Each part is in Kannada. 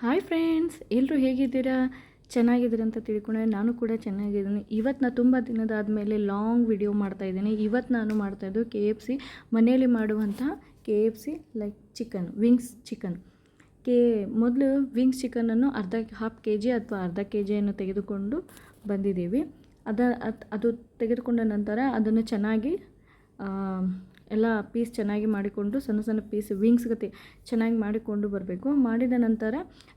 ಹಾಯ್ ಫ್ರೆಂಡ್ಸ್, ಎಲ್ಲರೂ ಹೇಗಿದ್ದೀರಾ? ಚೆನ್ನಾಗಿದ್ದೀರಾ ಅಂತ ತಿಳ್ಕೊಂಡೆ. ನಾನು ಕೂಡ ಚೆನ್ನಾಗಿದ್ದೀನಿ. ಇವತ್ತು ನಾನು ತುಂಬ ದಿನದಾದಮೇಲೆ ಲಾಂಗ್ ವಿಡಿಯೋ ಮಾಡ್ತಾಯಿದ್ದೀನಿ. ಇವತ್ತು ನಾನು ಮಾಡ್ತಾಯಿದ್ದು KFC ಮನೆಯಲ್ಲಿ ಮಾಡುವಂಥ KFC like chicken wings chicken. ಮೊದಲು ವಿಂಗ್ಸ್ ಚಿಕನನ್ನು ಹಾಫ್ ಕೆ ಜಿ ಅಥವಾ ಅರ್ಧ ಕೆ ಜಿಯನ್ನು ತೆಗೆದುಕೊಂಡು ಬಂದಿದ್ದೀವಿ. ಅದು ತೆಗೆದುಕೊಂಡ ನಂತರ ಅದನ್ನು ಚೆನ್ನಾಗಿ ಎಲ್ಲ ಪೀಸ್ ಚೆನ್ನಾಗಿ ಮಾಡಿಕೊಂಡು ಸಣ್ಣ ಸಣ್ಣ ಪೀಸ್ ವಿಂಗ್ಸ್ ಗತಿ ಚೆನ್ನಾಗಿ ಮಾಡಿಕೊಂಡು ಬರಬೇಕು. ಮಾಡಿದ ನಂತರ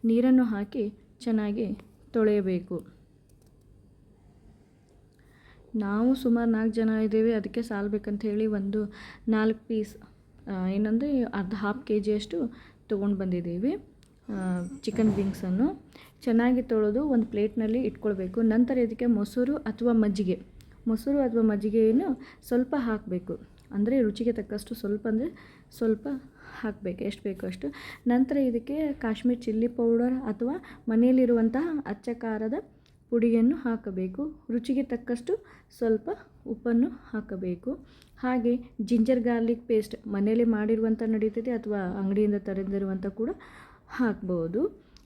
ನೀರನ್ನು ಹಾಕಿ ಚೆನ್ನಾಗಿ ತೊಳೆಯಬೇಕು. ನಾವು ಸುಮಾರು 4 ಜನ ಇದ್ದೀವಿ, ಅದಕ್ಕೆ ಸಾಲಬೇಕಂತ ಹೇಳಿ ಒಂದು 4 ಪೀಸ್ ಏನಂದರೆ ಹಾಫ್ ಕೆ ಜಿಯಷ್ಟು ತೊಗೊಂಡು ಬಂದಿದ್ದೀವಿ. ಚಿಕನ್ ವಿಂಗ್ಸನ್ನು ಚೆನ್ನಾಗಿ ತೊಳೆದು ಒಂದು ಪ್ಲೇಟ್ನಲ್ಲಿ ಇಟ್ಕೊಳ್ಬೇಕು. ನಂತರ ಇದಕ್ಕೆ ಮೊಸರು ಅಥವಾ ಮಜ್ಜಿಗೆಯನ್ನು ಸ್ವಲ್ಪ ಹಾಕಬೇಕು. ಅಂದರೆ ರುಚಿಗೆ ತಕ್ಕಷ್ಟು ಸ್ವಲ್ಪ ಹಾಕಬೇಕು, ಎಷ್ಟು ಬೇಕೋ ಅಷ್ಟು. ನಂತರ ಇದಕ್ಕೆ ಕಾಶ್ಮೀರ್ ಚಿಲ್ಲಿ ಪೌಡರ್ ಅಥವಾ ಮನೆಯಲ್ಲಿರುವಂತಹ ಅಚ್ಚ ಖಾರದ ಪುಡಿಯನ್ನು ಹಾಕಬೇಕು. ರುಚಿಗೆ ತಕ್ಕಷ್ಟು ಸ್ವಲ್ಪ ಉಪ್ಪನ್ನು ಹಾಕಬೇಕು. ಹಾಗೆ ಜಿಂಜರ್ ಗಾರ್ಲಿಕ್ ಪೇಸ್ಟ್ ಮನೆಯಲ್ಲೇ ಮಾಡಿರುವಂಥ ನಡೀತದೆ ಅಥವಾ ಅಂಗಡಿಯಿಂದ ತರಿದಿರುವಂಥ ಕೂಡ ಹಾಕ್ಬೋದು.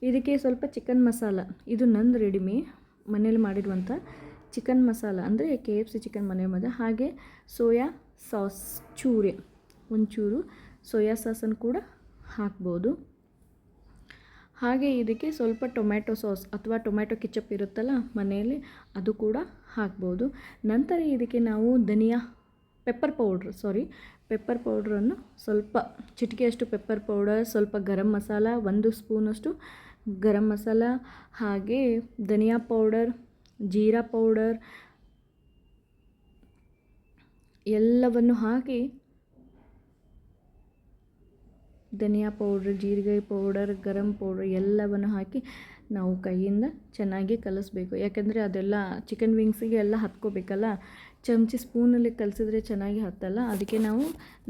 ಇದಕ್ಕೆ ಸ್ವಲ್ಪ ಚಿಕನ್ ಮಸಾಲ, ಇದು ನಂದು ಮನೇಲಿ ಮಾಡಿರುವಂಥ ಚಿಕನ್ ಮಸಾಲ ಅಂದರೆ KFC ಚಿಕನ್ ಮನೆ ಹಾಗೆ ಸೋಯಾ ಸಾಸ್ ಒಂಚೂರು ಸೋಯಾ ಸಾಸನ್ನು ಕೂಡ ಹಾಕ್ಬೋದು. ಹಾಗೆ ಇದಕ್ಕೆ ಸ್ವಲ್ಪ ಟೊಮ್ಯಾಟೊ ಸಾಸ್ ಅಥವಾ ಟೊಮ್ಯಾಟೊ ಕೆಚಪ್ ಇರುತ್ತಲ್ಲ ಮನೆಯಲ್ಲಿ, ಅದು ಕೂಡ ಹಾಕ್ಬೋದು. ನಂತರ ಇದಕ್ಕೆ ನಾವು ಪೆಪ್ಪರ್ ಪೌಡ್ರನ್ನು ಸ್ವಲ್ಪ ಚಿಟಿಕೆಯಷ್ಟು ಪೆಪ್ಪರ್ ಪೌಡರ್, ಸ್ವಲ್ಪ ಗರಂ ಮಸಾಲ, 1 ಸ್ಪೂನಷ್ಟು ಗರಂ ಮಸಾಲ, ಹಾಗೆ ಧನಿಯಾ ಪೌಡರ್, ಜೀರಾ ಪೌಡರ್ ಎಲ್ಲವನ್ನು ಹಾಕಿ, ಧನಿಯಾ ಪೌಡ್ರ್, ಜೀರಿಗೆ ಪೌಡರ್, ಗರಂ ಪೌಡ್ರ್ ಎಲ್ಲವನ್ನು ಹಾಕಿ ನಾವು ಕೈಯಿಂದ ಚೆನ್ನಾಗಿ ಕಲಿಸ್ಬೇಕು. ಯಾಕೆಂದರೆ ಅದೆಲ್ಲ ಚಿಕನ್ ವಿಂಗ್ಸಿಗೆ ಎಲ್ಲ ಹತ್ಕೋಬೇಕಲ್ಲ. ಚಮಚಿ ಸ್ಪೂನಲ್ಲಿ ಕಲಿಸಿದ್ರೆ ಚೆನ್ನಾಗಿ ಹತ್ತಲ್ಲ. ಅದಕ್ಕೆ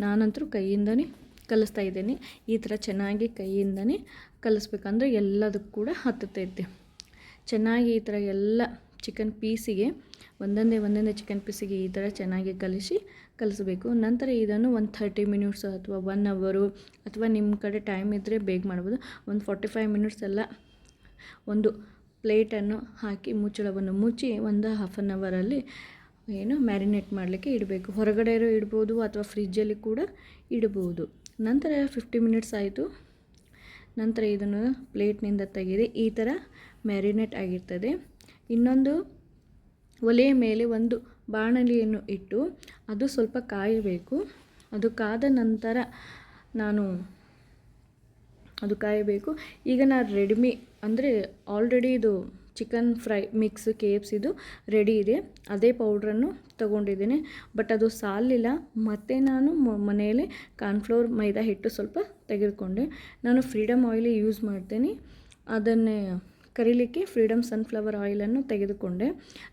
ನಾನಂತರೂ ಕೈಯಿಂದನೇ ಕಲಿಸ್ತಾ ಇದ್ದೀನಿ. ಈ ಥರ ಚೆನ್ನಾಗಿ ಕೈಯಿಂದನೇ ಕಲಿಸ್ಬೇಕಂದ್ರೆ ಎಲ್ಲದಕ್ಕೂ ಕೂಡ ಹತ್ತುತ್ತೈತೆ ಚೆನ್ನಾಗಿ. ಈ ಥರ ಎಲ್ಲ ಚಿಕನ್ ಪೀಸಿಗೆ ಒಂದೊಂದೇ ಚಿಕನ್ ಪೀಸಿಗೆ ಈ ಥರ ಚೆನ್ನಾಗಿ ಕಲಿಸಬೇಕು. ನಂತರ ಇದನ್ನು ಒಂದು 30 ಮಿನಿಟ್ಸ್ ಅಥವಾ 1 ಅವರು ಅಥವಾ ನಿಮ್ಮ ಕಡೆ ಟೈಮ್ ಇದ್ದರೆ ಬೇಗ ಮಾಡ್ಬೋದು, ಒಂದು 45 ಮಿನಿಟ್ಸ್ ಎಲ್ಲ ಒಂದು ಪ್ಲೇಟನ್ನು ಹಾಕಿ ಮುಚ್ಚಳವನ್ನು ಮುಚ್ಚಿ ಒಂದು ಹಾಫ್ ಆನ್ ಅವರಲ್ಲಿ ಮ್ಯಾರಿನೇಟ್ ಮಾಡಲಿಕ್ಕೆ ಇಡಬೇಕು. ಹೊರಗಡೆ ಇಡ್ಬೋದು ಅಥವಾ ಫ್ರಿಜ್ಜಲ್ಲಿ ಕೂಡ ಇಡ್ಬೋದು. ನಂತರ 50 ಮಿನಿಟ್ಸ್ ಆಯಿತು. ನಂತರ ಇದನ್ನು ಪ್ಲೇಟ್ನಿಂದ ತೆಗೆದು ಈ ಥರ ಮ್ಯಾರಿನೇಟ್ ಆಗಿರ್ತದೆ. ಇನ್ನೊಂದು ಒಲೆಯ ಮೇಲೆ ಒಂದು ಬಾಣಲಿಯನ್ನು ಇಟ್ಟು ಅದು ಸ್ವಲ್ಪ ಕಾಯಬೇಕು. ಅದು ಕಾದ ನಂತರ ಅದು ಕಾಯಬೇಕು. ಈಗ ನಾನು ಅಂದರೆ ಆಲ್ರೆಡಿ ಇದು ಚಿಕನ್ ಫ್ರೈ ಮಿಕ್ಸ್ KFCದು ರೆಡಿ ಇದೆ. ಅದೇ ಪೌಡ್ರನ್ನು ತಗೊಂಡಿದ್ದೀನಿ. ಬಟ್ ಅದು ಸಾಲಿಲ್ಲ. ಮತ್ತು ನಾನು ಮನೆಯಲ್ಲಿ ಕಾರ್ನ್ಫ್ಲೋರ್ ಮೈದಾ ಹಿಟ್ಟು ಸ್ವಲ್ಪ ತೆಗೆದುಕೊಂಡೆ. ನಾನು ಫ್ರೀಡಮ್ ಆಯಿಲ್ ಯೂಸ್ ಮಾಡ್ತೀನಿ. ಅದನ್ನೇ ಕರಿಲಿಕ್ಕೆ ಫ್ರೀಡಮ್ ಸನ್ಫ್ಲವರ್ ಆಯಿಲನ್ನು ತೆಗೆದುಕೊಂಡೆ.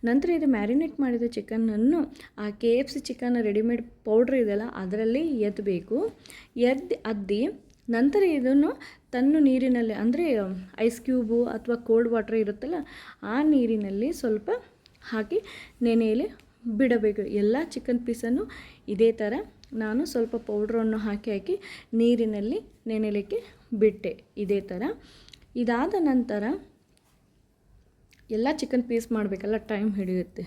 ನಂತರ ಇದು ಮ್ಯಾರಿನೇಟ್ ಮಾಡಿದ ಚಿಕನನ್ನು ಆ KFC ಚಿಕನ್ ರೆಡಿಮೇಡ್ ಪೌಡ್ರ್ ಇದೆಯಲ್ಲ ಅದರಲ್ಲಿ ಎದ್ದಬೇಕು. ಅದ್ದಿ ನಂತರ ಇದನ್ನು ನೀರಿನಲ್ಲಿ ಅಂದರೆ ಐಸ್ ಕ್ಯೂಬು ಅಥವಾ ಕೋಲ್ಡ್ ವಾಟರ್ ಇರುತ್ತಲ್ಲ ಆ ನೀರಿನಲ್ಲಿ ಸ್ವಲ್ಪ ಹಾಕಿ ನೆನೆಯಲಿ ಬಿಡಬೇಕು. ಎಲ್ಲ ಚಿಕನ್ ಪೀಸನ್ನು ಇದೇ ಥರ ನಾನು ಸ್ವಲ್ಪ ಪೌಡ್ರನ್ನು ಹಾಕಿ ನೀರಿನಲ್ಲಿ ನೆನೆಯಲಿಕ್ಕೆ ಬಿಟ್ಟೆ. ಇದೇ ಥರ ಇದಾದ ನಂತರ ಎಲ್ಲ ಚಿಕನ್ ಪೀಸ್ ಮಾಡಬೇಕಲ್ಲ, ಟೈಮ್ ಹಿಡಿಯುತ್ತೆ.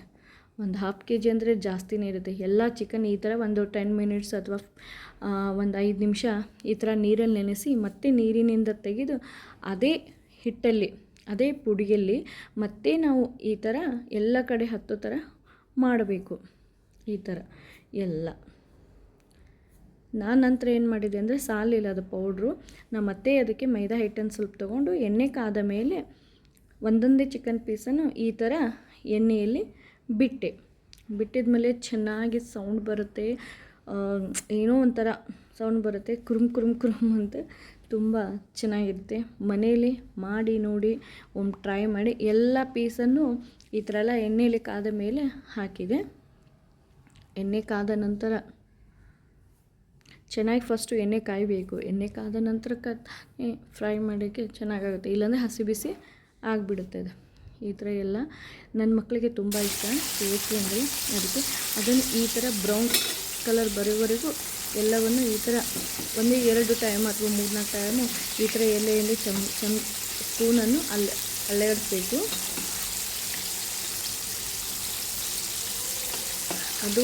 ಒಂದು ಹಾಫ್ ಕೆ ಜಿ ಅಂದರೆ ಜಾಸ್ತಿನೇ ಇರುತ್ತೆ. ಎಲ್ಲ ಚಿಕನ್ ಈ ಥರ ಒಂದು 10 ಮಿನಿಟ್ಸ್ ಅಥವಾ ಒಂದು 5 ನಿಮಿಷ ಈ ಥರ ನೀರಲ್ಲಿ ನೆನೆಸಿ ಮತ್ತೆ ನೀರಿನಿಂದ ತೆಗೆದು ಅದೇ ಹಿಟ್ಟಲ್ಲಿ ಅದೇ ಪುಡಿಯಲ್ಲಿ ಮತ್ತೆ ನಾವು ಈ ಥರ ಎಲ್ಲ ಕಡೆ ಹತ್ತೋ ಥರ ಮಾಡಬೇಕು. ಈ ಥರ ಎಲ್ಲ ನಾನು ನಂತರ ಏನು ಮಾಡಿದೆ ಅಂದರೆ ಸಾಲಿಲ್ಲ ಅದು ಪೌಡ್ರು. ನಾನು ಮತ್ತೆ ಅದಕ್ಕೆ ಮೈದಾ ಹಿಟ್ಟನ್ನು ಸ್ವಲ್ಪ ತೊಗೊಂಡು ಎಣ್ಣೆ ಕಾದ ಮೇಲೆ ಒಂದೊಂದೇ ಚಿಕನ್ ಪೀಸನ್ನು ಈ ಥರ ಎಣ್ಣೆಯಲ್ಲಿ ಬಿಟ್ಟಿದ ಮೇಲೆ ಚೆನ್ನಾಗಿ ಸೌಂಡ್ ಬರುತ್ತೆ. ಏನೋ ಒಂಥರ ಸೌಂಡ್ ಬರುತ್ತೆ, ಕುರುಮ್ ಅಂತ ತುಂಬ ಚೆನ್ನಾಗಿರುತ್ತೆ. ಮನೇಲಿ ಮಾಡಿ ನೋಡಿ, ಟ್ರೈ ಮಾಡಿ. ಎಲ್ಲ ಪೀಸನ್ನು ಈ ಥರ ಎಲ್ಲ ಎಣ್ಣೆಯಲ್ಲಿ ಕಾದ ಮೇಲೆ ಹಾಕಿದೆ. ಎಣ್ಣೆ ಕಾದ ನಂತರ ಚೆನ್ನಾಗಿ ಫಸ್ಟು ಎಣ್ಣೆ ಕಾಯಬೇಕು. ಎಣ್ಣೆ ಕಾದ ನಂತರ ಫ್ರೈ ಮಾಡೋಕ್ಕೆ ಚೆನ್ನಾಗಾಗುತ್ತೆ. ಇಲ್ಲಾಂದರೆ ಹಸಿ ಬಿಸಿ ಆಗಿಬಿಡುತ್ತೆ ಅದು. ಈ ಥರ ಎಲ್ಲ ನನ್ನ ಮಕ್ಕಳಿಗೆ ತುಂಬ ಇಷ್ಟ KFC ಅಂದರೆ. ಅದಕ್ಕೆ ಅದನ್ನು ಈ ಥರ ಬ್ರೌನ್ ಕಲರ್ ಬರೋವರೆಗೂ ಎಲ್ಲವನ್ನು ಈ ಥರ 1-2 ಟೈಮ್ ಅಥವಾ 3-4 ಟೈಮು ಈ ಥರ ಎಲೆಯಲ್ಲಿ ಸ್ಪೂನನ್ನು ಅಲ್ಲಾಡಿಸ್ಬೇಕು. ಅದು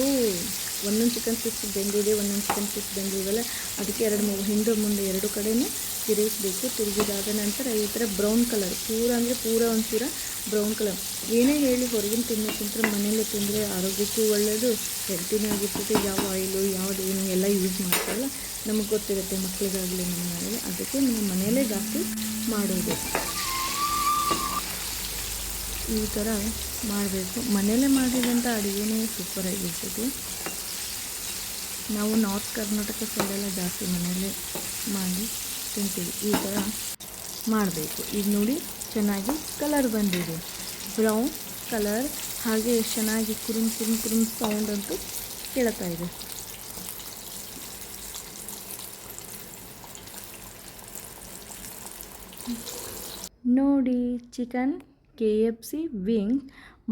ಒಂದೊಂದು ಚಿಕನ್ ಸ್ಟಿಕ್ಸ್ ಬೆಂದಿದೆ, ಒಂದೊಂದು ಚಿಕನ್ ಸ್ಟಿಕ್ಸ್ ಬೆಂದಿವಲ್ಲ, ಅದಕ್ಕೆ 2-3 ಹಿಂದೆ ಮುಂದೆ 2 ಕಡೆಯೂ ತಿರುಗಿಸ್ಬೇಕು. ತಿರುಗಿದಾದ ನಂತರ ಈ ಥರ ಬ್ರೌನ್ ಕಲರ್ ಪೂರ ಒಂಚೂರ ಬ್ರೌನ್ ಕಲರ್. ಏನೇ ಹೇಳಿ ಹೊರಗಿನ ತಿನ್ನೋಕ್ಕಿಂತ ಮನೇಲಿ ತಿಂದರೆ ಆರೋಗ್ಯಕ್ಕೂ ಒಳ್ಳೆಯದು, ಹೆಲ್ತಿನೂ ಆಗಿರ್ತದೆ. ಯಾವ ಆಯಿಲು ಯಾವುದೇನು ಎಲ್ಲ ಯೂಸ್ ಮಾಡ್ತಾರಲ್ಲ, ನಮಗೆ ಗೊತ್ತಿರುತ್ತೆ, ಮಕ್ಕಳಿಗಾಗಲಿ ನಮಗಾಗಲಿ. ಅದಕ್ಕೆ ನಾವು ಮನೆಯಲ್ಲೇ ಜಾಸ್ತಿ ಮಾಡೋದು. ಈ ಥರ ಮಾಡಬೇಕು. ಮನೆಯಲ್ಲೇ ಮಾಡಿದಂಥ ಅಡುಗೆನೇ ಸೂಪರಾಗಿರ್ತದೆ. ನಾವು ನಾರ್ತ್ ಕರ್ನಾಟಕ ಸೈಡೆಲ್ಲ ಜಾಸ್ತಿ ಮನೆಯಲ್ಲೇ ಮಾಡಿ ತಿಂತೀವಿ. ಈ ಥರ ಮಾಡಬೇಕು. ಈಗ ನೋಡಿ ಚೆನ್ನಾಗಿ ಕಲರ್ ಬಂದಿದೆ, ಬ್ರೌನ್ ಕಲರ್. ಹಾಗೆ ಚೆನ್ನಾಗಿ ಕುರುಮ್ ಸೌಂಡ್ ಅಂತೂ ಕೇಳ್ತಾ ಇದೆ. ನೋಡಿ, ಚಿಕನ್ KFC ವಿಂಗ್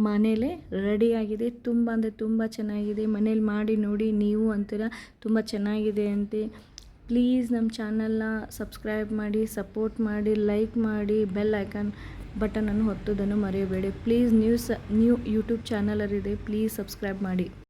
ಮನೇಲೇ ರೆಡಿಯಾಗಿದೆ. ತುಂಬ ಅಂದರೆ ತುಂಬ ಚೆನ್ನಾಗಿದೆ. ಮನೇಲಿ ಮಾಡಿ ನೋಡಿ, ನೀವು ಅಂತೀರ ತುಂಬ ಚೆನ್ನಾಗಿದೆ ಅಂತೆ. ಪ್ಲೀಸ್ ನಮ್ಮ ಚಾನಲ್ನ ಸಬ್ಸ್ಕ್ರೈಬ್ ಮಾಡಿ, ಸಪೋರ್ಟ್ ಮಾಡಿ, ಲೈಕ್ ಮಾಡಿ, ಬೆಲ್ ಐಕಾನ್ ಬಟನನ್ನು ಒತ್ತೋದನ್ನು ಮರೆಯಬೇಡಿ. ಪ್ಲೀಸ್ ನ್ಯೂ ಯೂಟ್ಯೂಬ್ ಚಾನಲರಿದೆ, ಪ್ಲೀಸ್ ಸಬ್ಸ್ಕ್ರೈಬ್ ಮಾಡಿ.